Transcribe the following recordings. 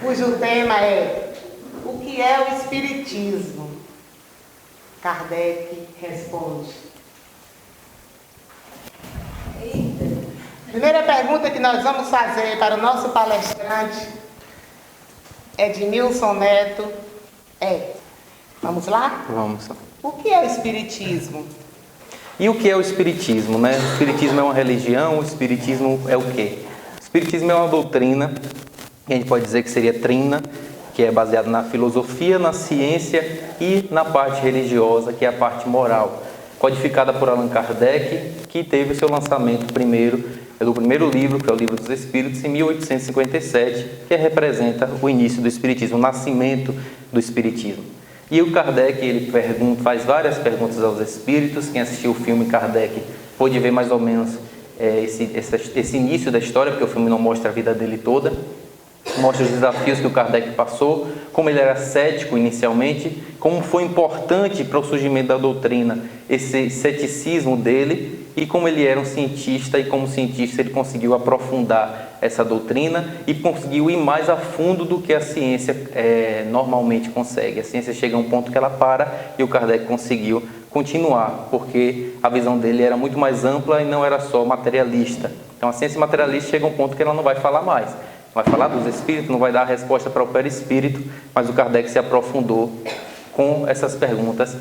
cujo tema é o que é o Espiritismo? Kardec responde. Primeira pergunta que nós vamos fazer para o nosso palestrante, Ednilson Neto, vamos lá? Vamos. O que é o Espiritismo? E o que é o Espiritismo, né? O Espiritismo é uma religião, o Espiritismo é o quê? O Espiritismo é uma doutrina, que a gente pode dizer que seria trina, que é baseada na filosofia, na ciência e na parte religiosa, que é a parte moral, codificada por Allan Kardec, que teve o seu lançamento primeiro, do primeiro livro, que é o Livro dos Espíritos, em 1857, que representa o início do Espiritismo, o nascimento do Espiritismo. E o Kardec, ele faz várias perguntas aos espíritos. Quem assistiu o filme Kardec pôde ver mais ou menos esse início da história, porque o filme não mostra a vida dele toda. Mostra os desafios que o Kardec passou, como ele era cético inicialmente, como foi importante para o surgimento da doutrina esse ceticismo dele, e como ele era um cientista, e como cientista ele conseguiu aprofundar essa doutrina e conseguiu ir mais a fundo do que a ciência normalmente consegue. A ciência chega a um ponto que ela para, e o Kardec conseguiu continuar, porque a visão dele era muito mais ampla e não era só materialista. Então a ciência materialista chega a um ponto que ela não vai falar mais. Vai falar dos espíritos, não vai dar a resposta para o perispírito, mas o Kardec se aprofundou com essas perguntas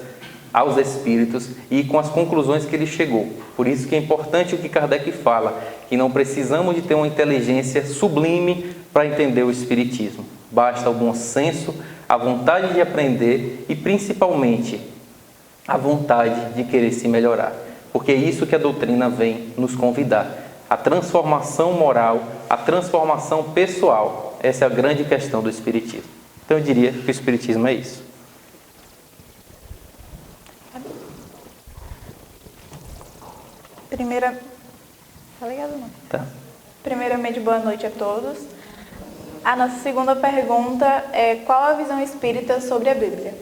aos espíritos e com as conclusões que ele chegou. Por isso que é importante o que Kardec fala, que não precisamos de ter uma inteligência sublime para entender o espiritismo. Basta o bom senso, a vontade de aprender e, principalmente, a vontade de querer se melhorar. Porque é isso que a doutrina vem nos convidar. A transformação moral, a transformação pessoal. Essa é a grande questão do espiritismo. Então eu diria que o espiritismo é isso. Tá ligado, não? Tá. Primeiramente, boa noite a todos. A nossa segunda pergunta é: qual a visão espírita sobre a Bíblia?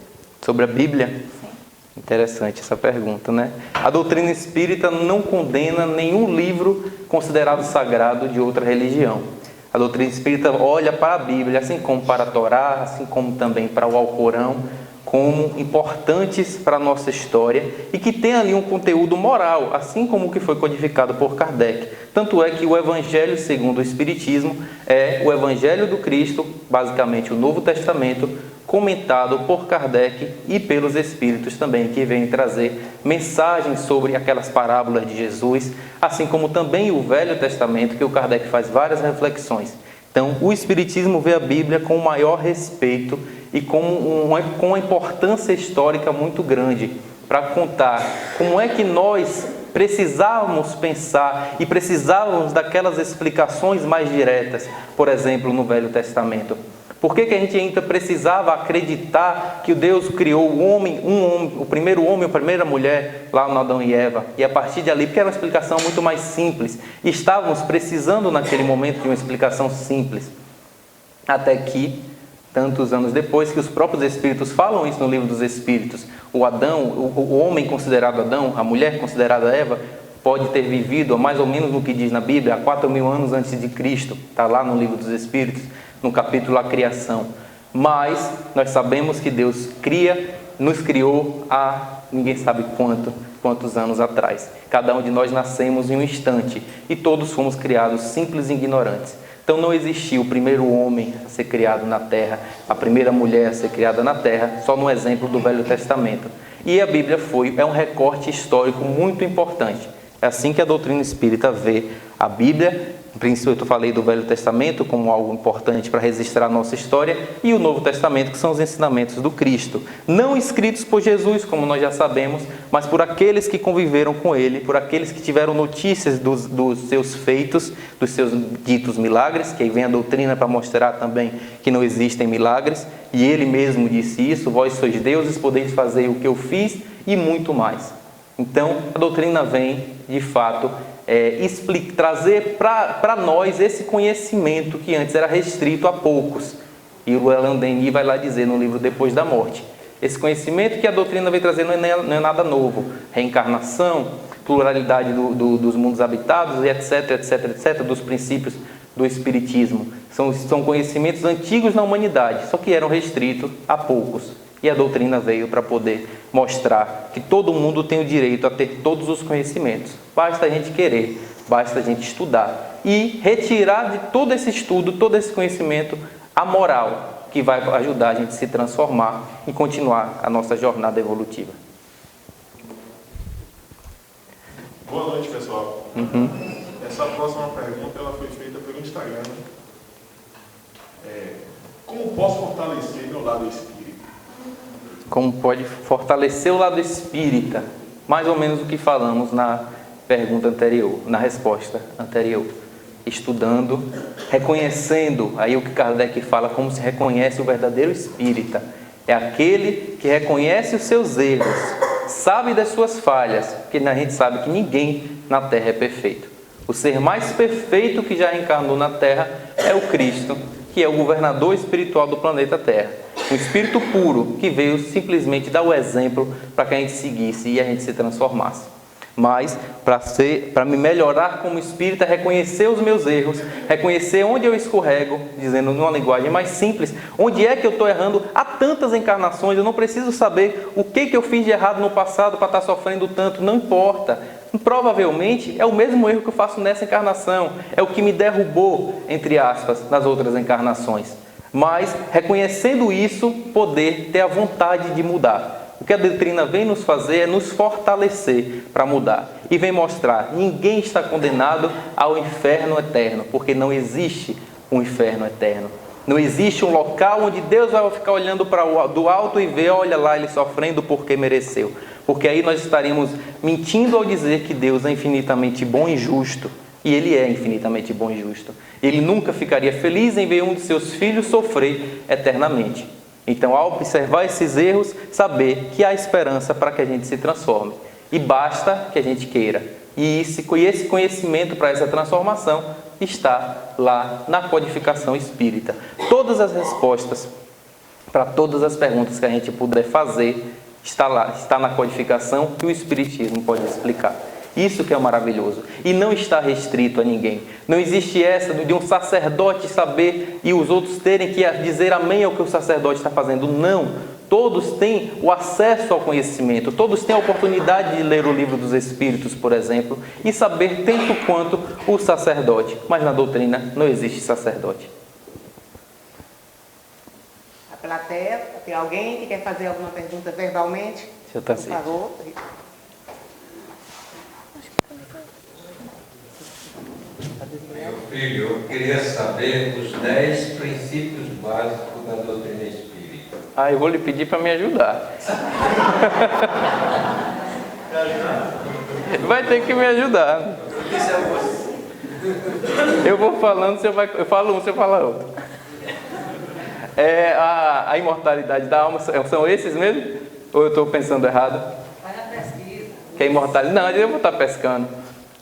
Sobre a Bíblia? Sim. Interessante essa pergunta, né? A doutrina espírita não condena nenhum livro considerado sagrado de outra religião. A doutrina espírita olha para a Bíblia, assim como para a Torá, assim como também para o Alcorão, como importantes para a nossa história e que tem ali um conteúdo moral, assim como o que foi codificado por Kardec. Tanto é que o Evangelho segundo o Espiritismo é o Evangelho do Cristo, basicamente o Novo Testamento, comentado por Kardec e pelos Espíritos também, que vêm trazer mensagens sobre aquelas parábolas de Jesus, assim como também o Velho Testamento, que o Kardec faz várias reflexões. Então, o Espiritismo vê a Bíblia com o maior respeito e com uma importância histórica muito grande para contar como é que nós precisávamos pensar e precisávamos daquelas explicações mais diretas, por exemplo, no Velho Testamento. Por que a gente ainda precisava acreditar que Deus criou o homem, o primeiro homem, a primeira mulher, lá no Adão e Eva? E a partir de ali, porque era uma explicação muito mais simples. E estávamos precisando naquele momento de uma explicação simples. Até que, tantos anos depois, que os próprios Espíritos falam isso no Livro dos Espíritos. O Adão, o homem considerado Adão, a mulher considerada Eva, pode ter vivido, mais ou menos no que diz na Bíblia, há 4.000 anos antes de Cristo. Está lá no Livro dos Espíritos, no capítulo A Criação. Mas nós sabemos que Deus nos criou há ninguém sabe quantos anos atrás. Cada um de nós nascemos em um instante e todos fomos criados simples e ignorantes. Então não existiu o primeiro homem a ser criado na terra, a primeira mulher a ser criada na terra, só no exemplo do Velho Testamento. E a Bíblia é um recorte histórico muito importante. É assim que a doutrina espírita vê a Bíblia. Em princípio, eu falei do Velho Testamento como algo importante para registrar a nossa história, e o Novo Testamento, que são os ensinamentos do Cristo, não escritos por Jesus, como nós já sabemos, mas por aqueles que conviveram com ele, por aqueles que tiveram notícias dos seus feitos, dos seus ditos milagres, que aí vem a doutrina para mostrar também que não existem milagres, e ele mesmo disse isso: vós sois deuses, podeis fazer o que eu fiz e muito mais. Então, a doutrina vem, de fato, trazer para nós esse conhecimento que antes era restrito a poucos. E o Leon Denis vai lá dizer no livro Depois da Morte. Esse conhecimento que a doutrina vem trazer não é nada novo. Reencarnação, pluralidade dos mundos habitados, e etc, etc, etc, dos princípios do Espiritismo. São conhecimentos antigos na humanidade, só que eram restritos a poucos. E a doutrina veio para poder mostrar que todo mundo tem o direito a ter todos os conhecimentos. Basta a gente querer, basta a gente estudar. E retirar de todo esse estudo, todo esse conhecimento, a moral, que vai ajudar a gente a se transformar e continuar a nossa jornada evolutiva. Boa noite, pessoal. Essa próxima pergunta ela foi feita pelo Instagram. Como posso fortalecer meu lado espírita? Como pode fortalecer o lado espírita? Mais ou menos o que falamos na pergunta anterior, na resposta anterior. Estudando, reconhecendo, aí o que Kardec fala, como se reconhece o verdadeiro espírita. É aquele que reconhece os seus erros, sabe das suas falhas, porque a gente sabe que ninguém na Terra é perfeito. O ser mais perfeito que já reencarnou na Terra é o Cristo, que é o governador espiritual do planeta Terra. Um espírito puro que veio simplesmente dar o exemplo para que a gente seguisse e a gente se transformasse. Mas para me melhorar como espírita, reconhecer os meus erros, reconhecer onde eu escorrego, dizendo numa linguagem mais simples, onde é que eu estou errando. Há tantas encarnações, eu não preciso saber o que eu fiz de errado no passado para estar sofrendo tanto, não importa. Provavelmente é o mesmo erro que eu faço nessa encarnação, é o que me derrubou, entre aspas, nas outras encarnações. Mas, reconhecendo isso, poder ter a vontade de mudar. O que a doutrina vem nos fazer é nos fortalecer para mudar. E vem mostrar, ninguém está condenado ao inferno eterno, porque não existe um inferno eterno. Não existe um local onde Deus vai ficar olhando do alto e ver, olha lá, ele sofrendo porque mereceu. Porque aí nós estaríamos mentindo ao dizer que Deus é infinitamente bom e justo. E Ele é infinitamente bom e justo. Ele nunca ficaria feliz em ver um de seus filhos sofrer eternamente. Então, ao observar esses erros, saber que há esperança para que a gente se transforme. E basta que a gente queira. E esse conhecimento para essa transformação está lá na codificação espírita. Todas as respostas para todas as perguntas que a gente puder fazer está lá, está na codificação que o Espiritismo pode explicar. Isso que é maravilhoso. E não está restrito a ninguém. Não existe essa de um sacerdote saber e os outros terem que dizer amém ao que o sacerdote está fazendo. Não. Todos têm o acesso ao conhecimento. Todos têm a oportunidade de ler o Livro dos Espíritos, por exemplo, e saber tanto quanto o sacerdote. Mas na doutrina não existe sacerdote. A plateia, tem alguém que quer fazer alguma pergunta verbalmente? Seu Tancir. Por favor. Meu filho, eu queria saber os 10 princípios básicos da doutrina espírita. Eu vou lhe pedir para me ajudar. Vai ter que me ajudar. Eu vou falando, eu falo um, você fala outro. A imortalidade da alma, são esses mesmo? Ou eu estou pensando errado? Vai na pesquisa. Que a imortalidade... Não, eu vou estar pescando.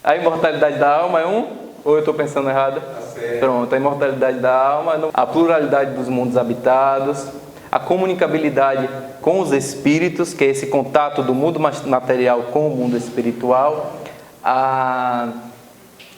A imortalidade da alma é um... Ou eu estou pensando errado? Pronto, a imortalidade da alma, a pluralidade dos mundos habitados, a comunicabilidade com os espíritos, que é esse contato do mundo material com o mundo espiritual, a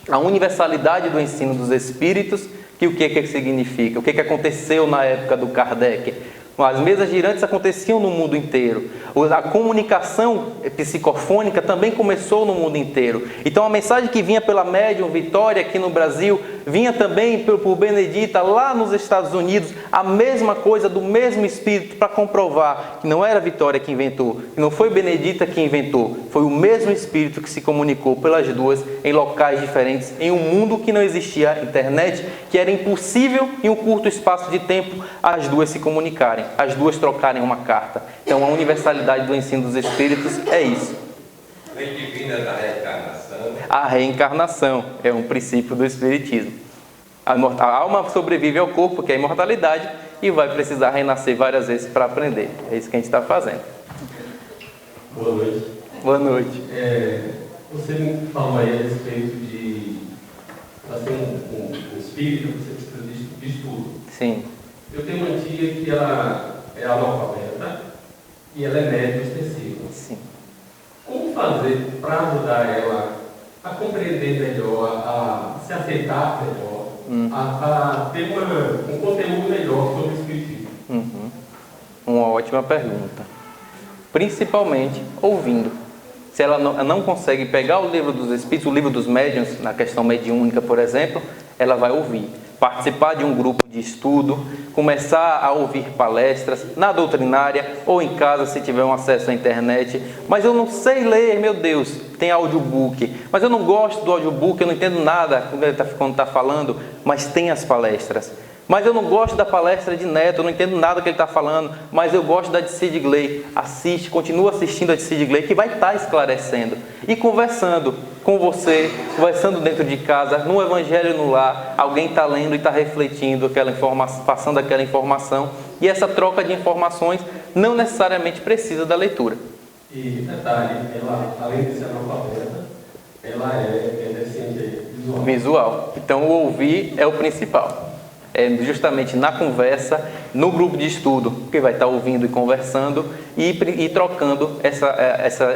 universalidade do ensino dos espíritos, que o que significa? O que aconteceu na época do Kardec? As mesas girantes aconteciam no mundo inteiro. A comunicação psicofônica também começou no mundo inteiro. Então a mensagem que vinha pela médium Vitória aqui no Brasil, vinha também por Benedita lá nos Estados Unidos, a mesma coisa do mesmo espírito, para comprovar que não era Vitória que inventou, que não foi Benedita que inventou, foi o mesmo espírito que se comunicou pelas duas em locais diferentes, em um mundo que não existia internet, que era impossível em um curto espaço de tempo as duas se comunicarem, as duas trocarem uma carta. Então a universalidade do ensino dos espíritos é isso. Lei divina da reencarnação. A reencarnação é um princípio do espiritismo. A alma sobrevive ao corpo, que é a imortalidade, e vai precisar renascer várias vezes para aprender. É isso que a gente está fazendo. Boa noite. Boa noite. Você me falou aí a respeito de, para ser um espírito, você precisa de estudo. Sim. Eu tenho uma tia que ela é analfabeta e ela é médium expressiva. Sim. Como fazer para ajudar ela a compreender melhor, a se aceitar melhor a ter um conteúdo melhor sobre o Espiritismo? Uma ótima pergunta. Principalmente ouvindo. Se ela não consegue pegar o livro dos Espíritos, o livro dos médiuns, na questão mediúnica, por exemplo, ela vai ouvir. Participar de um grupo de estudo, começar a ouvir palestras na doutrinária ou em casa se tiver um acesso à internet. Mas eu não sei ler, meu Deus, tem audiobook. Mas eu não gosto do audiobook, eu não entendo nada quando está falando, mas tem as palestras. Mas eu não gosto da palestra de Neto, eu não entendo nada que ele está falando, mas eu gosto da de Sid Gley. Assiste, continua assistindo a de Sid Gley, que vai estar esclarecendo. E conversando com você, conversando dentro de casa, no Evangelho no lar, alguém está lendo e está refletindo aquela informação, passando aquela informação. E essa troca de informações não necessariamente precisa da leitura. E detalhe, ela, além de ser analfabeta, ela é deficiente visual. Visual. Então o ouvir é o principal. É justamente na conversa, no grupo de estudo, que vai estar ouvindo e conversando e trocando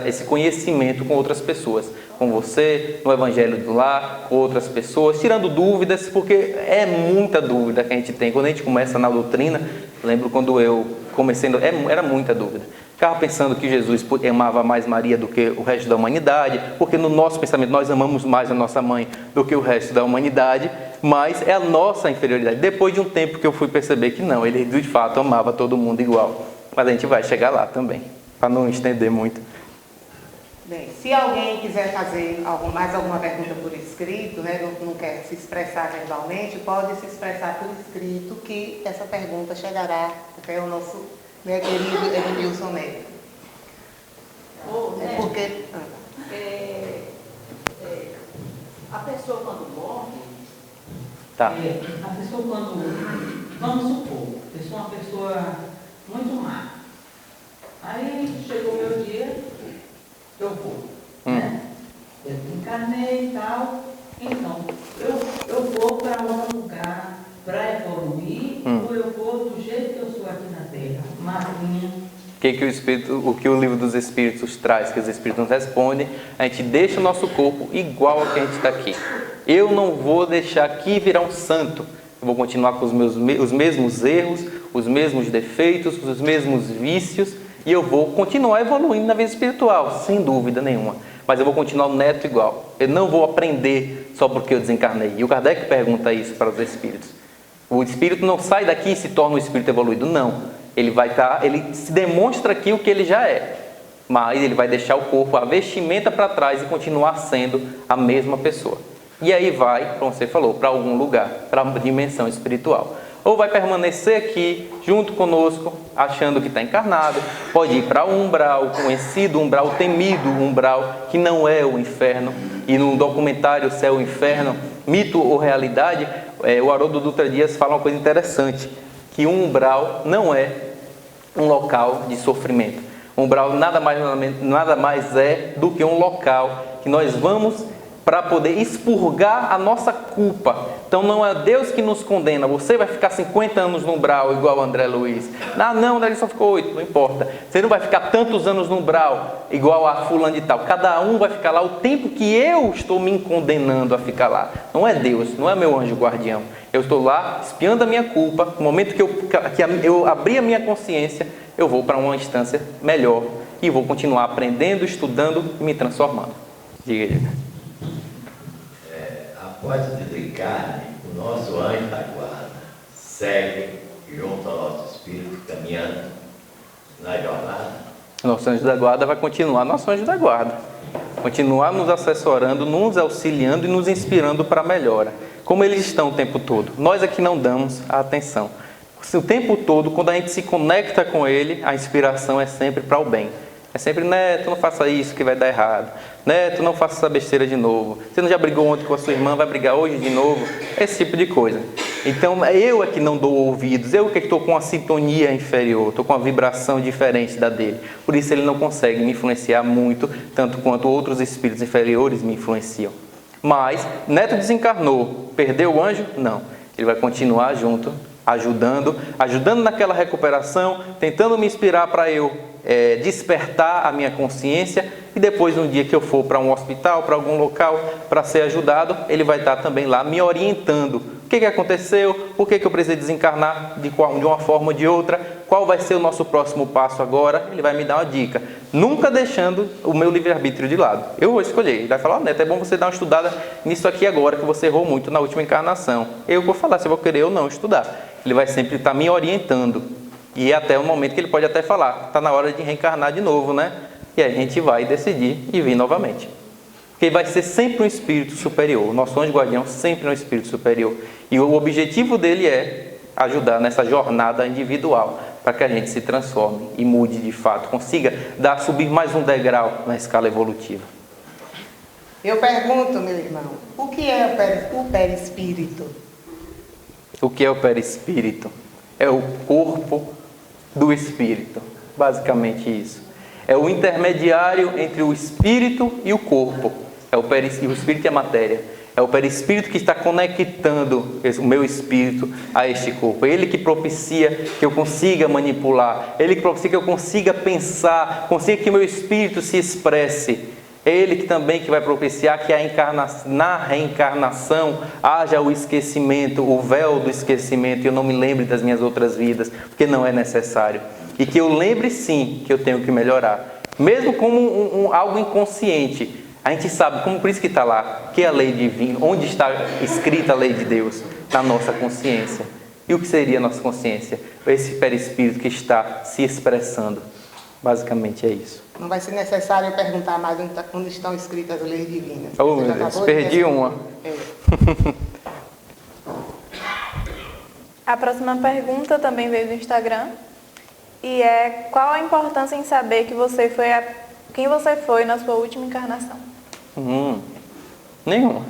esse conhecimento com outras pessoas. Com você, no Evangelho do Lar, com outras pessoas, tirando dúvidas, porque é muita dúvida que a gente tem. Quando a gente começa na doutrina, lembro quando eu comecei, era muita dúvida. Ficava pensando que Jesus amava mais Maria do que o resto da humanidade, porque no nosso pensamento nós amamos mais a nossa mãe do que o resto da humanidade, mas é a nossa inferioridade. Depois de um tempo que eu fui perceber que não, ele de fato amava todo mundo igual. Mas a gente vai chegar lá também, para não estender muito. Bem, se alguém quiser fazer mais alguma pergunta por escrito, né, não quer se expressar verbalmente, pode se expressar por escrito, que essa pergunta chegará até o nosso querido Edmilson Neto. Né? Porque a pessoa quando morre, Tá. a pessoa quando, vamos supor, uma pessoa muito má. Aí chegou o meu dia, eu vou, né? Eu encarnei e tal, então, eu vou para outro lugar para evoluir, ou eu vou do jeito que eu sou aqui na Terra, magrinha. O que o livro dos Espíritos traz, que os Espíritos nos respondem, a gente deixa o nosso corpo igual ao que a gente está aqui. Eu não vou deixar aqui virar um santo. Eu vou continuar com os mesmos erros, os mesmos defeitos, os mesmos vícios, e eu vou continuar evoluindo na vida espiritual, sem dúvida nenhuma. Mas eu vou continuar o neto igual. Eu não vou aprender só porque eu desencarnei. E o Kardec pergunta isso para os Espíritos. O Espírito não sai daqui e se torna um Espírito evoluído, não. Ele se demonstra aqui o que ele já é, mas ele vai deixar o corpo, a vestimenta para trás e continuar sendo a mesma pessoa. E aí vai, como você falou, para algum lugar, para a dimensão espiritual. Ou vai permanecer aqui, junto conosco, achando que está encarnado, pode ir para o umbral, o conhecido umbral, o temido umbral, que não é o inferno. E no documentário Céu e Inferno, Mito ou Realidade, o Haroldo Dutra Dias fala uma coisa interessante, que um umbral não é um local de sofrimento. Um umbral nada mais é do que um local que nós vamos para poder expurgar a nossa culpa. Então não é Deus que nos condena. Você vai ficar 50 anos no umbral igual o André Luiz. Não, ele só ficou 8, não importa. Você não vai ficar tantos anos no umbral igual a fulano de tal. Cada um vai ficar lá o tempo que eu estou me condenando a ficar lá. Não é Deus, não é meu anjo guardião. Eu estou lá espiando a minha culpa. No momento que eu abrir a minha consciência, eu vou para uma instância melhor e vou continuar aprendendo, estudando e me transformando. Diga. Após o desencarne, o nosso anjo da guarda segue junto ao nosso espírito, caminhando na jornada. Nosso anjo da guarda vai continuar nosso anjo da guarda. Continuar nos assessorando, nos auxiliando e nos inspirando para a melhora. Como eles estão o tempo todo. Nós aqui não damos a atenção. O tempo todo, quando a gente se conecta com ele, a inspiração é sempre para o bem. É sempre, Neto, não faça isso que vai dar errado. Neto, não faça essa besteira de novo. Você não já brigou ontem com a sua irmã, vai brigar hoje de novo? Esse tipo de coisa. Então, eu é que não dou ouvidos, eu que estou com uma sintonia inferior, estou com uma vibração diferente da dele. Por isso ele não consegue me influenciar muito, tanto quanto outros espíritos inferiores me influenciam. Mas, Neto desencarnou, perdeu o anjo? Não. Ele vai continuar junto, ajudando naquela recuperação, tentando me inspirar para eu despertar a minha consciência, e depois, no dia que eu for para um hospital, para algum local, para ser ajudado, ele vai estar também lá me orientando O que aconteceu? Por que eu precisei desencarnar de uma forma ou de outra? Qual vai ser o nosso próximo passo agora? Ele vai me dar uma dica. Nunca deixando o meu livre-arbítrio de lado. Eu vou escolher. Ele vai falar, Neto, é bom você dar uma estudada nisso aqui agora, que você errou muito na última encarnação. Eu vou falar se eu vou querer ou não estudar. Ele vai sempre estar me orientando. E até o momento que ele pode até falar, está na hora de reencarnar de novo, né? E aí a gente vai decidir e vir novamente. Porque vai ser sempre um espírito superior. O nosso anjo guardião sempre é um espírito superior. E o objetivo dele é ajudar nessa jornada individual, para que a gente se transforme e mude de fato, consiga subir mais um degrau na escala evolutiva. Eu pergunto, meu irmão, o que é o perispírito? O que é o perispírito? É o corpo do espírito, basicamente isso. É o intermediário entre o espírito e o corpo. O espírito e a matéria. É o perispírito que está conectando o meu espírito a este corpo. É ele que propicia que eu consiga manipular. É ele que propicia que eu consiga pensar, consiga que o meu espírito se expresse. É ele que também vai propiciar que na reencarnação haja o esquecimento, o véu do esquecimento, e eu não me lembre das minhas outras vidas, porque não é necessário. E que eu lembre sim que eu tenho que melhorar. Mesmo como algo inconsciente, a gente sabe, como por isso que está lá, que é a lei divina, onde está escrita a lei de Deus? Na nossa consciência. E o que seria a nossa consciência? Esse perispírito que está se expressando. Basicamente é isso. Não vai ser necessário eu perguntar mais onde estão escritas as leis divinas. Oh, meu Deus, perdi uma. A próxima pergunta também veio do Instagram. E é: qual a importância em saber quem você foi na sua última encarnação? Nenhuma.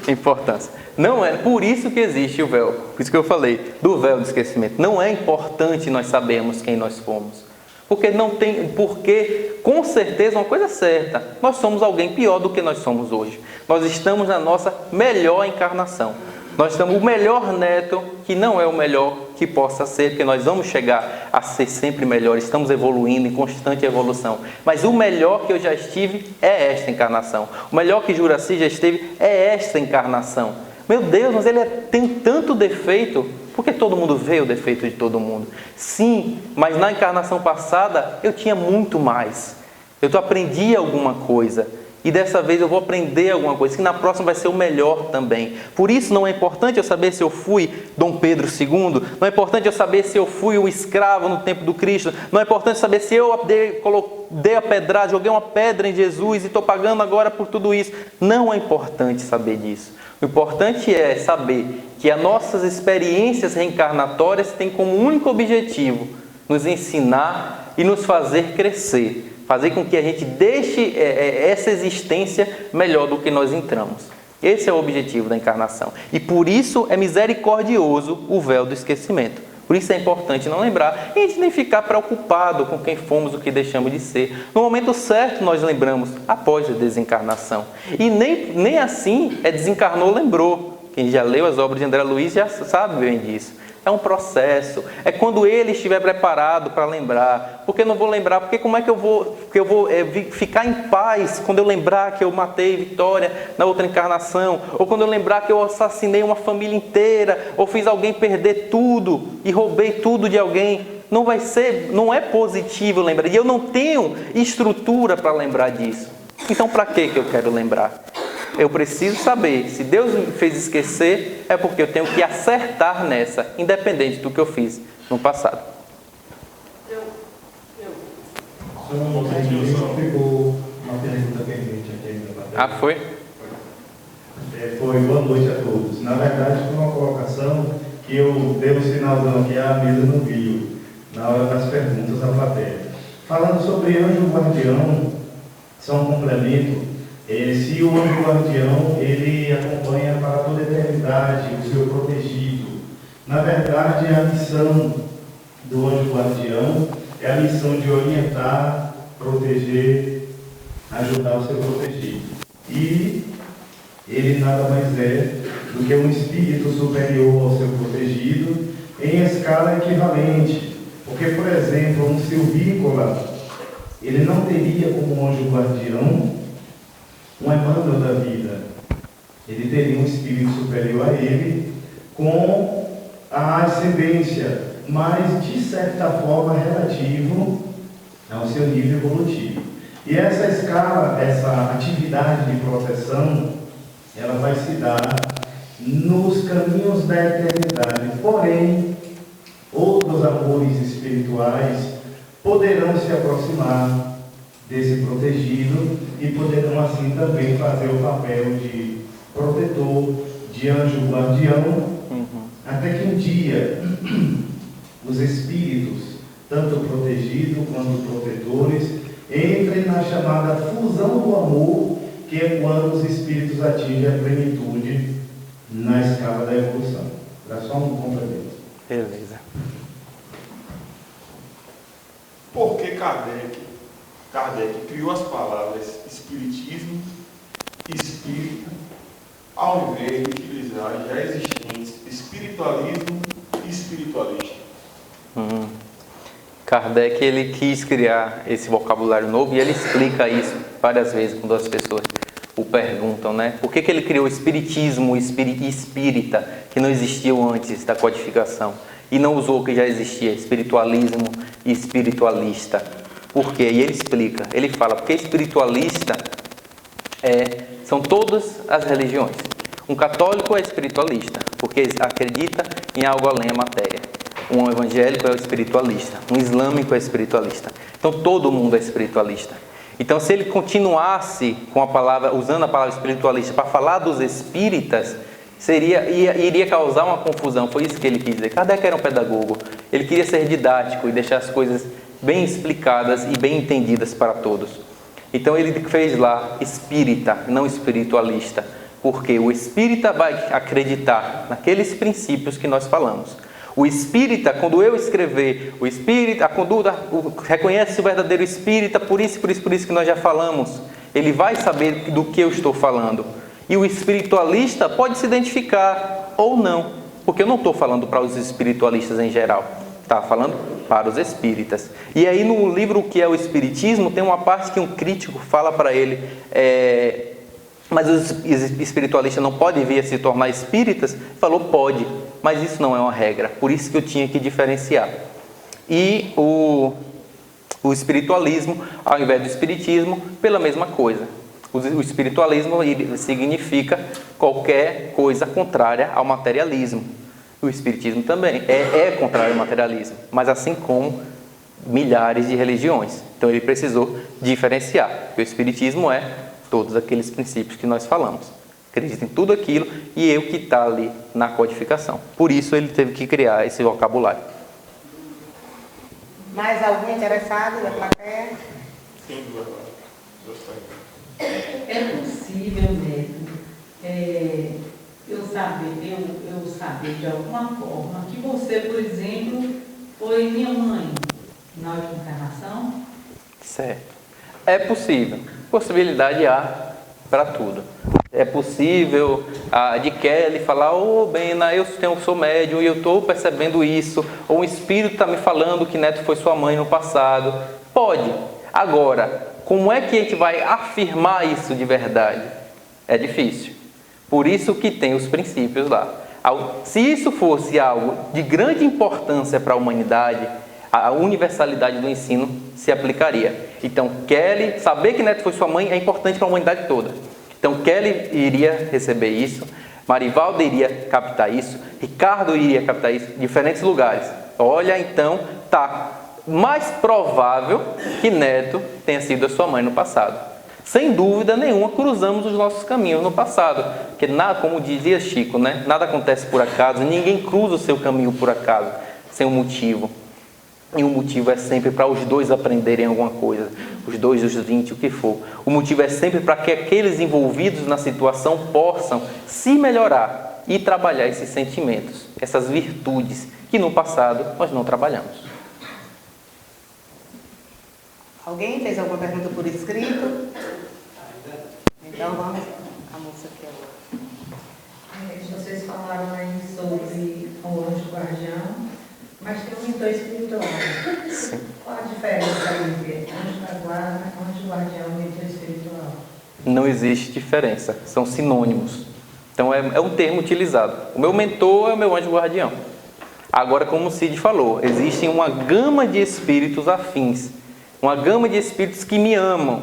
Importância. Não é por isso que existe o véu. Por isso que eu falei do véu do esquecimento. Não é importante nós sabermos quem nós fomos. Porque com certeza uma coisa certa, nós somos alguém pior do que nós somos hoje. Nós estamos na nossa melhor encarnação. Nós estamos o melhor neto, que não é o melhor que possa ser, porque nós vamos chegar a ser sempre melhor. Estamos evoluindo, em constante evolução. Mas o melhor que eu já estive é esta encarnação. O melhor que Juraci já esteve é esta encarnação. Meu Deus, mas ele tem tanto defeito. Porque todo mundo vê o defeito de todo mundo. Sim, mas na encarnação passada eu tinha muito mais. Eu aprendi alguma coisa. E dessa vez eu vou aprender alguma coisa, que na próxima vai ser o melhor também. Por isso não é importante eu saber se eu fui Dom Pedro II, não é importante eu saber se eu fui um escravo no tempo do Cristo, não é importante saber se eu dei a pedrada, joguei uma pedra em Jesus e estou pagando agora por tudo isso. Não é importante saber disso. O importante é saber que as nossas experiências reencarnatórias têm como único objetivo nos ensinar e nos fazer crescer. Fazer com que a gente deixe essa existência melhor do que nós entramos. Esse é o objetivo da encarnação. E por isso é misericordioso o véu do esquecimento. Por isso é importante não lembrar e a gente nem ficar preocupado com quem fomos, o que deixamos de ser. No momento certo nós lembramos, após a desencarnação. E nem assim desencarnou, lembrou. Quem já leu as obras de André Luiz já sabe bem disso. É um processo. É quando ele estiver preparado para lembrar. Porque eu não vou lembrar. Porque como é que eu vou ficar em paz quando eu lembrar que eu matei Vitória na outra encarnação? Ou quando eu lembrar que eu assassinei uma família inteira? Ou fiz alguém perder tudo e roubei tudo de alguém? Não é positivo lembrar. E eu não tenho estrutura para lembrar disso. Então para que eu quero lembrar? Eu preciso saber, se Deus me fez esquecer, é porque eu tenho que acertar nessa, independente do que eu fiz no passado. Ficou uma pergunta pendente aqui ainda. Ah, foi? Foi, boa noite a todos. Na verdade, foi uma colocação que eu dei um sinalzão aqui, a mesa não viu, na hora das perguntas da plateia. Falando sobre anjo guardião, são um complemento. Se o anjo guardião, ele acompanha para toda a eternidade o seu protegido. Na verdade, a missão do anjo guardião é a missão de orientar, proteger, ajudar o seu protegido. E ele nada mais é do que um espírito superior ao seu protegido em escala equivalente. Porque, por exemplo, um silvícola, ele não teria como anjo guardião um Emmanuel da vida. ele teria um espírito superior a ele, com a ascendência, mas de certa forma relativo ao seu nível evolutivo. E essa escala, essa atividade de proteção, ela vai se dar nos caminhos da eternidade. Porém, outros amores espirituais poderão se aproximar desse protegido e poderão assim também fazer o papel de protetor, de anjo guardião, até que um dia os espíritos, tanto protegidos quanto protetores, entrem na chamada fusão do amor, que é quando os espíritos atingem a plenitude na escala da evolução. Dá só um complemento. Beleza. Por que Kardec criou as palavras espiritismo e espírito, ao invés de utilizar já existentes espiritualismo e espiritualista? Kardec, ele quis criar esse vocabulário novo e ele explica isso várias vezes quando as pessoas o perguntam, né? Por que ele criou espiritismo e espírita, que não existiam antes da codificação, e não usou o que já existia, espiritualismo e espiritualista? Por quê? E ele explica, ele fala, porque espiritualista são todas as religiões. Um católico é espiritualista, porque acredita em algo além da matéria. Um evangélico é espiritualista, um islâmico é espiritualista. Então todo mundo é espiritualista. Então se ele continuasse com a palavra, usando a palavra espiritualista para falar dos espíritas, iria causar uma confusão. Foi isso que ele quis dizer. Kardec era um pedagogo. Ele queria ser didático e deixar as coisas bem explicadas e bem entendidas para todos. Então ele fez lá espírita, não espiritualista, porque o espírita vai acreditar naqueles princípios que nós falamos. O espírita, quando eu escrever, o espírita, a conduta, reconhece o verdadeiro espírita, por isso que nós já falamos. Ele vai saber do que eu estou falando. E o espiritualista pode se identificar ou não, porque eu não estou falando para os espiritualistas em geral, está falando para os espíritas. E aí no livro O que é o Espiritismo, tem uma parte que um crítico fala para ele, mas os espiritualistas não podem vir a se tornar espíritas? Ele falou, pode, mas isso não é uma regra, por isso que eu tinha que diferenciar. E o espiritualismo, ao invés do espiritismo, pela mesma coisa. O espiritualismo significa qualquer coisa contrária ao materialismo. O espiritismo também é contrário ao materialismo, mas assim como milhares de religiões. Então ele precisou diferenciar. O espiritismo é todos aqueles princípios que nós falamos. Acredita em tudo aquilo e é o que está ali na codificação. Por isso ele teve que criar esse vocabulário. Mais algum interessado da plateia? Sem dúvida. Gostaria. É possível mesmo eu saber de alguma forma que você, por exemplo, foi minha mãe na última encarnação? Certo. É possível. Possibilidade há para tudo. É possível de Kelly falar, Bena, eu sou médium e eu estou percebendo isso, ou um espírito está me falando que Neto foi sua mãe no passado. Pode. Agora, como é que a gente vai afirmar isso de verdade? É difícil. Por isso que tem os princípios lá. Se isso fosse algo de grande importância para a humanidade, a universalidade do ensino se aplicaria. Então, Kelly, saber que Neto foi sua mãe é importante para a humanidade toda. Então, Kelly iria receber isso, Marivalda iria captar isso, Ricardo iria captar isso, em diferentes lugares. Olha, então, tá mais provável que Neto tenha sido a sua mãe no passado. Sem dúvida nenhuma, cruzamos os nossos caminhos no passado. Porque, como dizia Chico, né? Nada acontece por acaso, ninguém cruza o seu caminho por acaso, sem um motivo. E o motivo é sempre para os dois aprenderem alguma coisa, os dois, os 20, o que for. O motivo é sempre para que aqueles envolvidos na situação possam se melhorar e trabalhar esses sentimentos, essas virtudes que no passado nós não trabalhamos. Alguém fez alguma pergunta por escrito? Então vamos a moça aqui agora. Vocês falaram aí sobre o anjo guardião, mas tem um mentor espiritual. Sim. Qual a diferença entre anjo da guarda, anjo guardião e mentor espiritual? Não existe diferença, são sinônimos. Então é um termo utilizado. O meu mentor é o meu anjo guardião. Agora, como o Cid falou, existe uma gama de espíritos afins, uma gama de espíritos que me amam,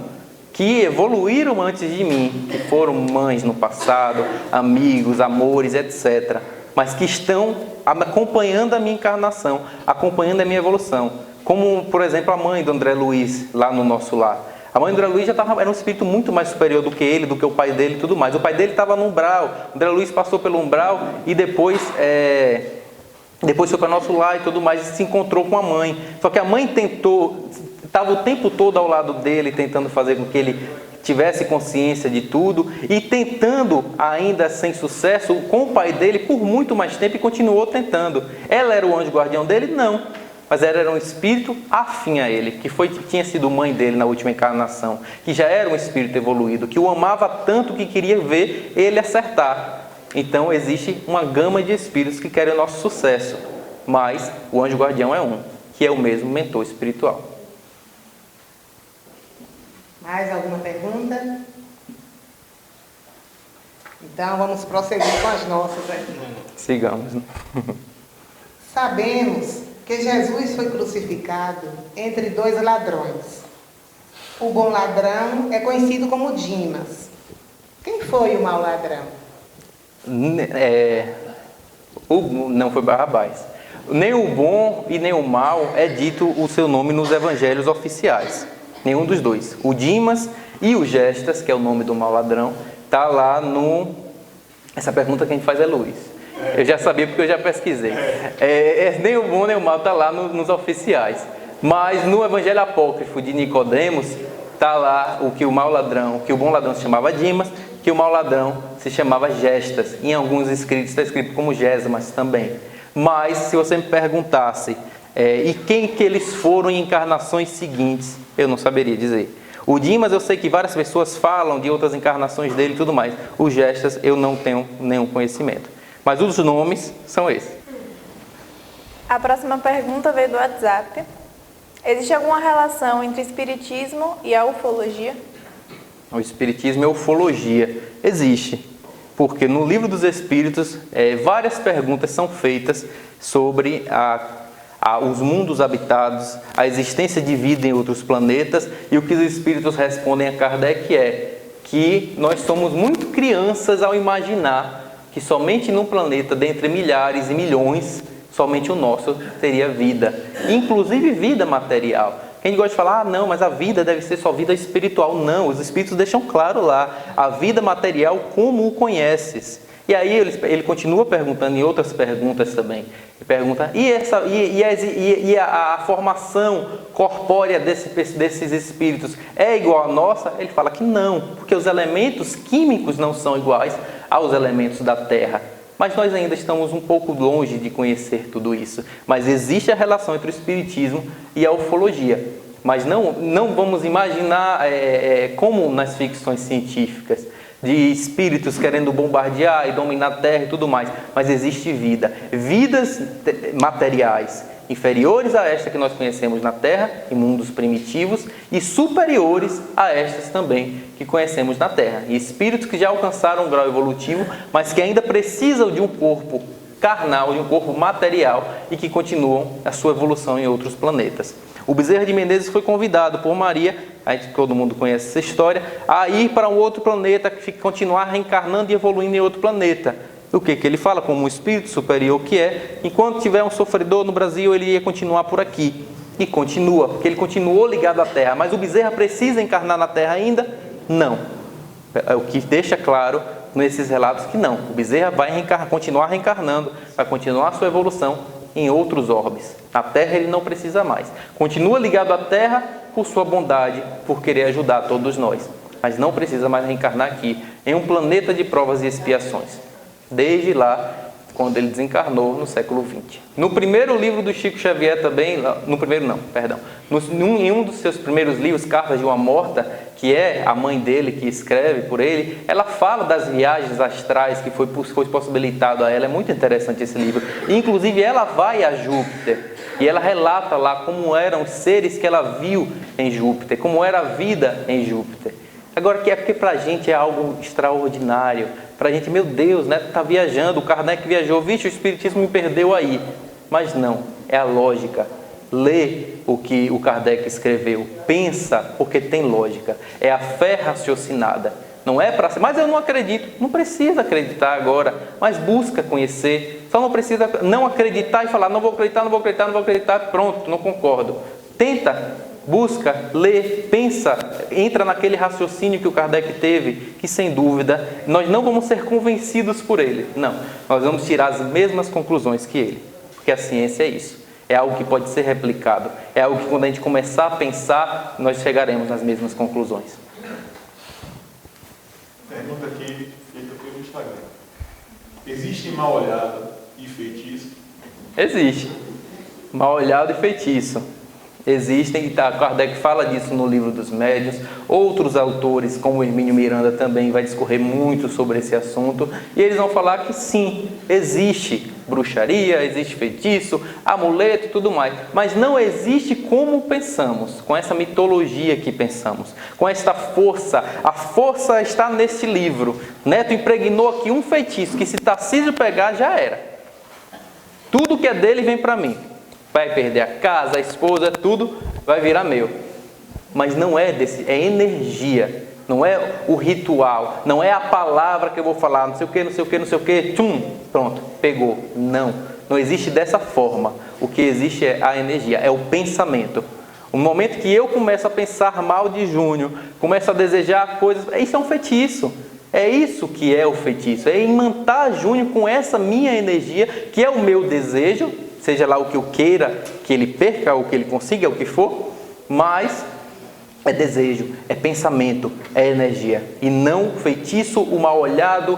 que evoluíram antes de mim, que foram mães no passado, amigos, amores, etc. Mas que estão acompanhando a minha encarnação, acompanhando a minha evolução. Como, por exemplo, a mãe do André Luiz, lá no nosso lar. A mãe do André Luiz era um espírito muito mais superior do que ele, do que o pai dele e tudo mais. O pai dele estava no umbral, o André Luiz passou pelo umbral e depois foi para nosso lar e tudo mais, e se encontrou com a mãe. Só que a mãe estava o tempo todo ao lado dele, tentando fazer com que ele tivesse consciência de tudo e tentando, ainda sem sucesso, com o pai dele por muito mais tempo, e continuou tentando. Ela era o anjo guardião dele? Não. Mas ela era um espírito afim a ele, que tinha sido mãe dele na última encarnação, que já era um espírito evoluído, que o amava tanto que queria ver ele acertar. Então existe uma gama de espíritos que querem o nosso sucesso, mas o anjo guardião é um, que é o mesmo mentor espiritual. Mais alguma pergunta? Então vamos prosseguir com as nossas aqui. Sigamos. Sabemos que Jesus foi crucificado entre dois ladrões. O bom ladrão é conhecido como Dimas. Quem foi o mau ladrão? Não foi Barrabás. Nem o bom e nem o mal é dito o seu nome nos evangelhos oficiais. Nenhum dos dois. O Dimas e o Gestas, que é o nome do mau ladrão, está lá no... Essa pergunta que a gente faz é Luiz. Eu já sabia porque eu já pesquisei. Nem o bom nem o mal está lá nos oficiais. Mas no evangelho apócrifo de Nicodemos, está lá o que o mau ladrão, que o bom ladrão se chamava Dimas, que o mau ladrão se chamava Gestas. Em alguns escritos está escrito como Gesmas também. Mas se você me perguntasse e quem que eles foram em encarnações seguintes, eu não saberia dizer. O Dimas eu sei que várias pessoas falam de outras encarnações dele e tudo mais. O Gestas eu não tenho nenhum conhecimento. Mas os nomes são esses. A próxima pergunta veio do WhatsApp. Existe alguma relação entre espiritismo e a ufologia? O espiritismo e a ufologia. Existe. Porque no Livro dos Espíritos, várias perguntas são feitas sobre os mundos habitados, a existência de vida em outros planetas, e o que os espíritos respondem a Kardec é que nós somos muito crianças ao imaginar que somente num planeta, dentre milhares e milhões, somente o nosso teria vida, inclusive vida material. Quem gosta de falar, não, mas a vida deve ser só vida espiritual. Não, os espíritos deixam claro lá, a vida material como o conheces. E aí ele continua perguntando em outras perguntas também. Ele pergunta, e a formação corpórea desses espíritos é igual à nossa? Ele fala que não, porque os elementos químicos não são iguais aos elementos da Terra. Mas nós ainda estamos um pouco longe de conhecer tudo isso. Mas existe a relação entre o espiritismo e a ufologia. Mas não vamos imaginar como nas ficções científicas, de espíritos querendo bombardear e dominar a Terra e tudo mais. Mas existe vida. Vidas materiais inferiores a esta que nós conhecemos na Terra, em mundos primitivos, e superiores a estas também que conhecemos na Terra. E espíritos que já alcançaram um grau evolutivo, mas que ainda precisam de um corpo carnal, de um corpo material, e que continuam a sua evolução em outros planetas. O Bezerra de Menezes foi convidado por Maria, todo mundo conhece essa história, a ir para um outro planeta, continuar reencarnando e evoluindo em outro planeta. O que ele fala? Como um espírito superior que é, enquanto tiver um sofredor no Brasil, ele ia continuar por aqui. E continua, porque ele continuou ligado à Terra. Mas o Bezerra precisa encarnar na Terra ainda? Não. É o que deixa claro nesses relatos que não. O Bezerra vai continuar reencarnando, vai continuar a sua evolução em outros orbes. Na Terra ele não precisa mais. Continua ligado à Terra por sua bondade, por querer ajudar todos nós. Mas não precisa mais reencarnar aqui, em um planeta de provas e expiações. Desde lá, quando ele desencarnou no século XX. No primeiro livro do Chico Xavier também, no primeiro não, perdão, em um dos seus primeiros livros, Cartas de uma Morta, que é a mãe dele que escreve por ele, ela fala das viagens astrais que foi possibilitado a ela. É muito interessante esse livro. Inclusive ela vai a Júpiter e ela relata lá como eram os seres que ela viu em Júpiter, como era a vida em Júpiter. Agora, que é porque para a gente é algo extraordinário. Para a gente, meu Deus, né? Está viajando, o Kardec viajou, vixe, o Espiritismo me perdeu aí. Mas não, é a lógica. Lê o que o Kardec escreveu, pensa, porque tem lógica. É a fé raciocinada. Não é para ser, mas eu não acredito. Não precisa acreditar agora, mas busca conhecer. Só não precisa não acreditar e falar, não vou acreditar, não vou acreditar, não vou acreditar, pronto, não concordo. Tenta, busca, lê, pensa, entra naquele raciocínio que o Kardec teve, que sem dúvida nós não vamos ser convencidos por ele. Não, nós vamos tirar as mesmas conclusões que ele, porque a ciência é isso. É algo que pode ser replicado. É algo que quando a gente começar a pensar, nós chegaremos nas mesmas conclusões. Pergunta aqui feita pelo Instagram. Existe mal-olhada e feitiço? Existe. Mal-olhado e feitiço. Existem, e Kardec fala disso no Livro dos Médiuns. Outros autores, como Hermínio Miranda, também vai discorrer muito sobre esse assunto. E eles vão falar que sim, existe bruxaria, existe feitiço, amuleto e tudo mais. Mas não existe como pensamos, com essa mitologia que pensamos, com esta força. A força está neste livro. Neto impregnou aqui um feitiço que se Tarcísio pegar, já era. Tudo que é dele vem para mim. Vai perder a casa, a esposa, tudo vai virar meu. Mas não é desse, é energia. Não é o ritual, não é a palavra que eu vou falar, não sei o que, não sei o que, não sei o que, tchum, pronto, pegou. Não, não existe dessa forma. O que existe é a energia, é o pensamento. O momento que eu começo a pensar mal de Júnior, começo a desejar coisas, isso é um feitiço. É isso que é o feitiço, é imantar Júnior com essa minha energia, que é o meu desejo, seja lá o que eu queira que ele perca, ou que ele consiga, o que for, mas é desejo, é pensamento, é energia. E não feitiço, o mal-olhado,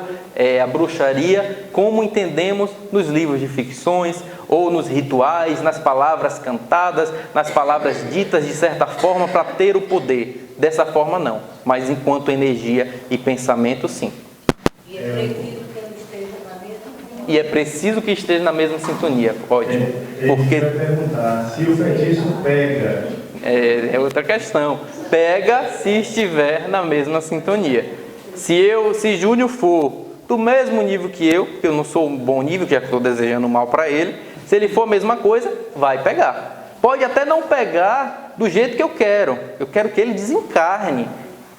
a bruxaria, como entendemos nos livros de ficções, ou nos rituais, nas palavras cantadas, nas palavras ditas de certa forma para ter o poder. Dessa forma não, mas enquanto energia e pensamento, sim. E é preciso que esteja na mesma sintonia, pode. Porque perguntar se o feitiço pega. É outra questão. Pega se estiver na mesma sintonia. Se Júnior for do mesmo nível que eu, porque eu não sou um bom nível, já que estou desejando mal para ele, se ele for a mesma coisa, vai pegar. Pode até não pegar do jeito que eu quero. Eu quero que ele desencarne.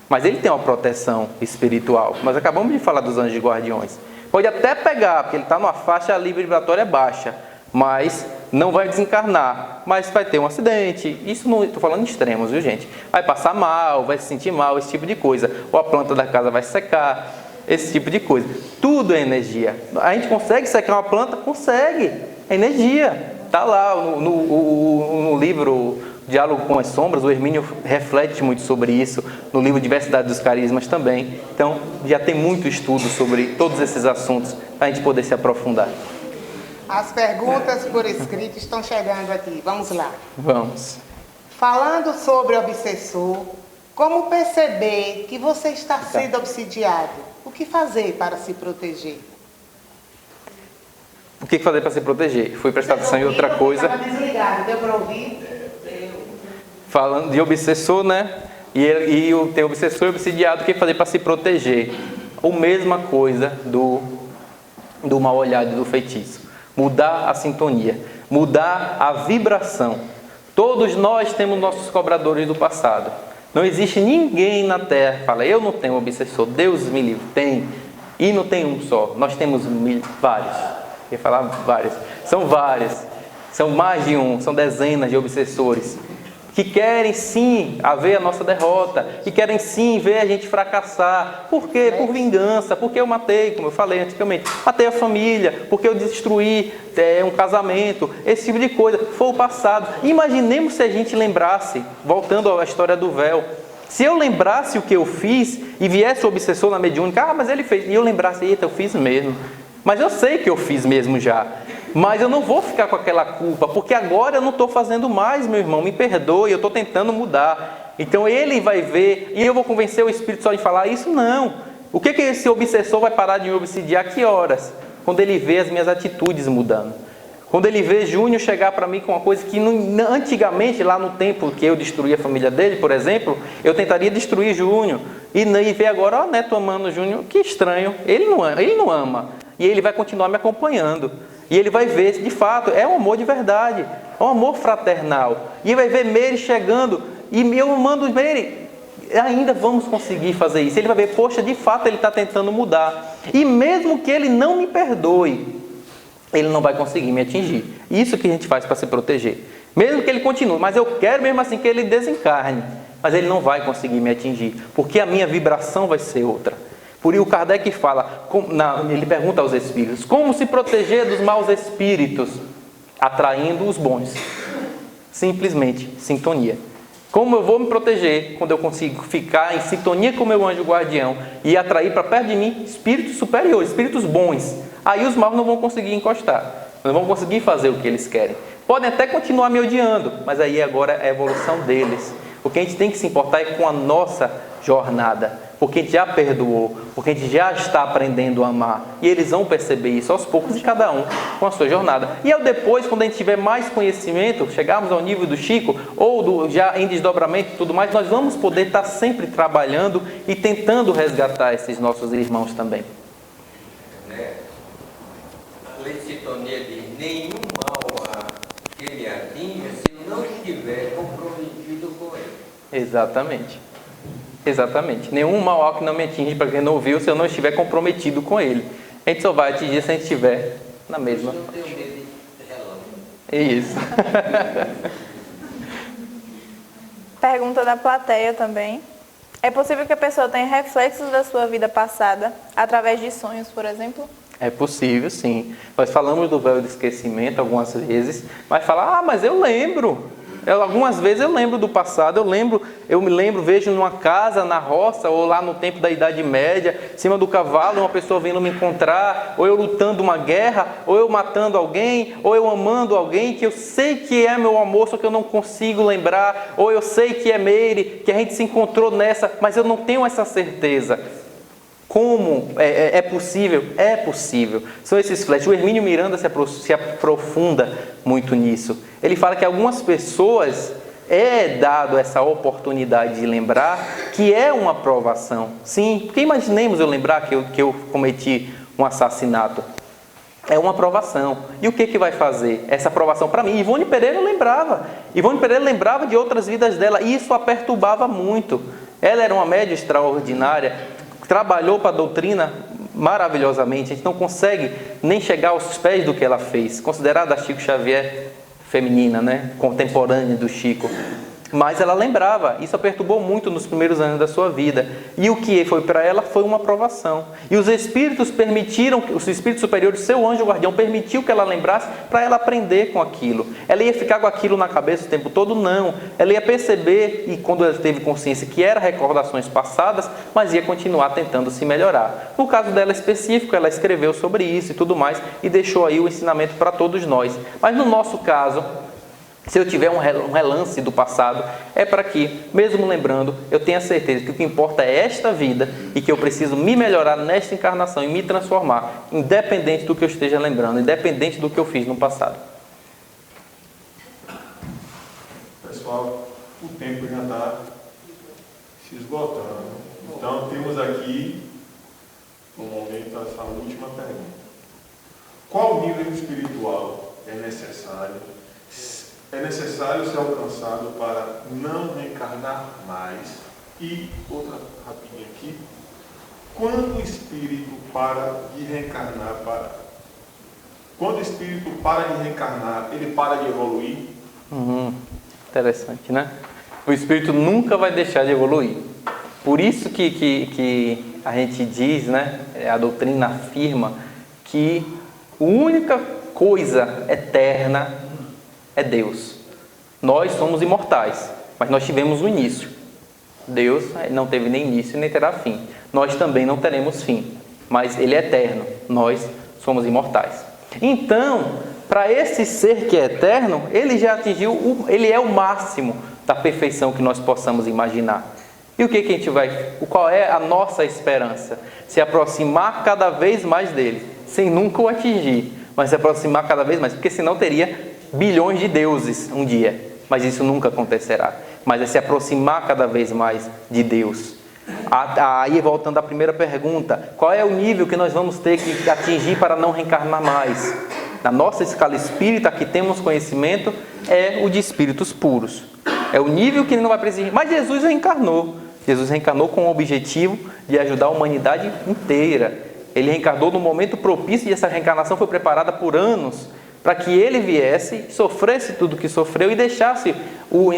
Mas ele tem uma proteção espiritual. Nós acabamos de falar dos anjos guardiões. Pode até pegar, porque ele está numa faixa vibratória baixa, mas não vai desencarnar, mas vai ter um acidente. Isso não estou falando de extremos, viu, gente? Vai passar mal, vai se sentir mal, esse tipo de coisa. Ou a planta da casa vai secar, esse tipo de coisa. Tudo é energia. A gente consegue secar uma planta? Consegue. É energia. Está lá no livro Diálogo com as Sombras, o Hermínio reflete muito sobre isso, no livro Diversidade dos Carismas também. Então, já tem muito estudo sobre todos esses assuntos para a gente poder se aprofundar. As perguntas por escrito estão chegando aqui. Vamos lá. Vamos. Falando sobre obsessor, como perceber que você está sendo obsidiado? O que fazer para se proteger? O que fazer para se proteger? Fui prestar atenção em outra coisa. Estava desligado, deu para ouvir? Falando de obsessor, né? E tem obsessor e obsidiado, o que fazer para se proteger? A mesma coisa do mal-olhado e do feitiço. Mudar a sintonia, mudar a vibração. Todos nós temos nossos cobradores do passado. Não existe ninguém na Terra que fala, eu não tenho obsessor, Deus me livre. Tem. E não tem um só, nós temos vários. Eu ia falar vários. São vários. São mais de um, são dezenas de obsessores. Que querem sim ver a nossa derrota, que querem sim ver a gente fracassar. Por quê? Por vingança, porque eu matei, como eu falei antigamente, matei a família, porque eu destruí um casamento, esse tipo de coisa. Foi o passado. Imaginemos se a gente lembrasse, voltando à história do véu, se eu lembrasse o que eu fiz e viesse o obsessor na mediúnica, mas ele fez, e eu lembrasse, eita, eu fiz mesmo. Mas eu sei que eu fiz mesmo já. Mas eu não vou ficar com aquela culpa, porque agora eu não estou fazendo mais, meu irmão, me perdoe, eu estou tentando mudar. Então ele vai ver, e eu vou convencer o Espírito só de falar isso? Não. O que esse obsessor vai parar de me obsidiar? Que horas? Quando ele vê as minhas atitudes mudando. Quando ele vê Júnior chegar para mim com uma coisa que antigamente, lá no tempo que eu destruí a família dele, por exemplo, eu tentaria destruir Júnior. E ver agora, ó, Neto amando Júnior, que estranho. Ele não ama. E ele vai continuar me acompanhando. E ele vai ver, de fato, é um amor de verdade. É um amor fraternal. E ele vai ver Meire chegando. E eu mando Meire, ainda vamos conseguir fazer isso. Ele vai ver, poxa, de fato ele está tentando mudar. E mesmo que ele não me perdoe, ele não vai conseguir me atingir. Isso que a gente faz para se proteger. Mesmo que ele continue, mas eu quero mesmo assim que ele desencarne. Mas ele não vai conseguir me atingir, porque a minha vibração vai ser outra. Por isso o Kardec fala, ele pergunta aos espíritos, como se proteger dos maus espíritos? Atraindo os bons. Simplesmente, sintonia. Como eu vou me proteger quando eu consigo ficar em sintonia com o meu anjo guardião e atrair para perto de mim espíritos superiores, espíritos bons? Aí os maus não vão conseguir encostar, não vão conseguir fazer o que eles querem. Podem até continuar me odiando, mas aí agora é a evolução deles. O que a gente tem que se importar é com a nossa jornada, porque a gente já perdoou, porque a gente já está aprendendo a amar. E eles vão perceber isso aos poucos e cada um com a sua jornada. E ao depois, quando a gente tiver mais conhecimento, chegarmos ao nível do Chico, ou já em desdobramento e tudo mais, nós vamos poder estar sempre trabalhando e tentando resgatar esses nossos irmãos também. A lei de sintonia diz, nenhum mal há que me atinja se eu não estiver comprometido com ele. Exatamente. Exatamente. Nenhum mal há que não me atinge, para quem não ouviu, se eu não estiver comprometido com ele. A gente só vai atingir se a gente estiver na mesma. Eu tenho medo de É isso. Pergunta da plateia também. É possível que a pessoa tenha reflexos da sua vida passada através de sonhos, por exemplo? É possível, sim. Nós falamos do véu do esquecimento algumas vezes, mas fala, mas eu lembro. Algumas vezes eu lembro do passado, eu me lembro, vejo numa casa, na roça, ou lá no tempo da Idade Média, em cima do cavalo, uma pessoa vindo me encontrar, ou eu lutando uma guerra, ou eu matando alguém, ou eu amando alguém, que eu sei que é meu amor, só que eu não consigo lembrar, ou eu sei que é Meire, que a gente se encontrou nessa, mas eu não tenho essa certeza. Como é possível? É possível. São esses flashes. O Hermínio Miranda se aprofunda muito nisso. Ele fala que algumas pessoas é dado essa oportunidade de lembrar que é uma provação. Sim, porque imaginemos eu lembrar que eu cometi um assassinato. É uma provação. E o que vai fazer essa provação para mim? Ivone Pereira lembrava. Ivone Pereira lembrava de outras vidas dela e isso a perturbava muito. Ela era uma médium extraordinária, trabalhou para a doutrina maravilhosamente. A gente não consegue nem chegar aos pés do que ela fez. Considerada a Chico Xavier feminina, né? Contemporânea do Chico. Mas ela lembrava, isso a perturbou muito nos primeiros anos da sua vida. E o que foi para ela foi uma provação. E os espíritos permitiram, os espíritos superiores, seu anjo guardião, permitiu que ela lembrasse para ela aprender com aquilo. Ela ia ficar com aquilo na cabeça o tempo todo? Não. Ela ia perceber, e quando ela teve consciência que eram recordações passadas, mas ia continuar tentando se melhorar. No caso dela específico, ela escreveu sobre isso e tudo mais, e deixou aí o ensinamento para todos nós. Mas no nosso caso, se eu tiver um relance do passado, é para que, mesmo lembrando, eu tenha certeza que o que importa é esta vida e que eu preciso me melhorar nesta encarnação e me transformar, independente do que eu esteja lembrando, independente do que eu fiz no passado. Pessoal, o tempo já está se esgotando. Então, temos aqui, no momento, essa última pergunta. Qual nível espiritual é necessário ser alcançado para não reencarnar mais? E outra rapidinho aqui, quando o espírito para de reencarnar, ele para de evoluir? Interessante, né? O espírito nunca vai deixar de evoluir. Por isso que a gente diz, né? A doutrina afirma que a única coisa eterna é Deus. Nós somos imortais, mas nós tivemos um início. Deus não teve nem início nem terá fim. Nós também não teremos fim, mas Ele é eterno. Nós somos imortais. Então, para esse ser que é eterno, Ele já atingiu, Ele é o máximo da perfeição que nós possamos imaginar. E o que a gente qual é a nossa esperança? Se aproximar cada vez mais dele, sem nunca o atingir, mas se aproximar cada vez mais, porque senão teria bilhões de deuses um dia, mas isso nunca acontecerá. Mas é se aproximar cada vez mais de Deus. Aí, voltando à primeira pergunta, qual é o nível que nós vamos ter que atingir para não reencarnar mais? Na nossa escala espírita, que temos conhecimento, é o de espíritos puros. É o nível que ele não vai precisar. Mas Jesus reencarnou. Jesus reencarnou com o objetivo de ajudar a humanidade inteira. Ele reencarnou no momento propício e essa reencarnação foi preparada por anos para que ele viesse, sofresse tudo o que sofreu e deixasse,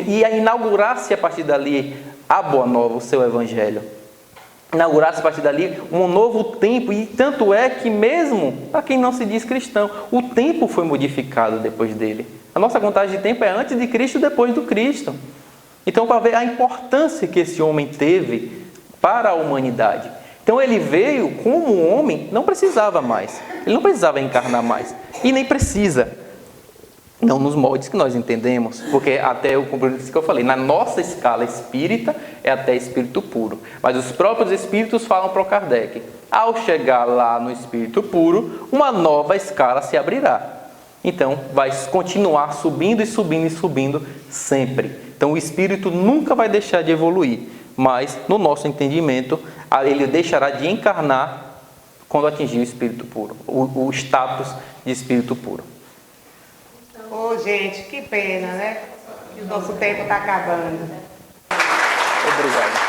e inaugurasse a partir dali a Boa Nova, o seu Evangelho. Inaugurasse a partir dali um novo tempo, e tanto é que mesmo para quem não se diz cristão, o tempo foi modificado depois dele. A nossa contagem de tempo é antes de Cristo e depois do Cristo. Então, para ver a importância que esse homem teve para a humanidade. Então, ele veio como homem, não precisava mais. Ele não precisava encarnar mais. E nem precisa. Não nos moldes que nós entendemos. Porque até o compromisso que eu falei, na nossa escala espírita, é até espírito puro. Mas os próprios espíritos falam para o Kardec. Ao chegar lá no espírito puro, uma nova escala se abrirá. Então, vai continuar subindo e subindo e subindo sempre. Então, o espírito nunca vai deixar de evoluir. Mas, no nosso entendimento, ele deixará de encarnar quando atingir o espírito puro, o status de espírito puro. Ô, gente, que pena, né? Que o nosso tempo está acabando. Obrigado.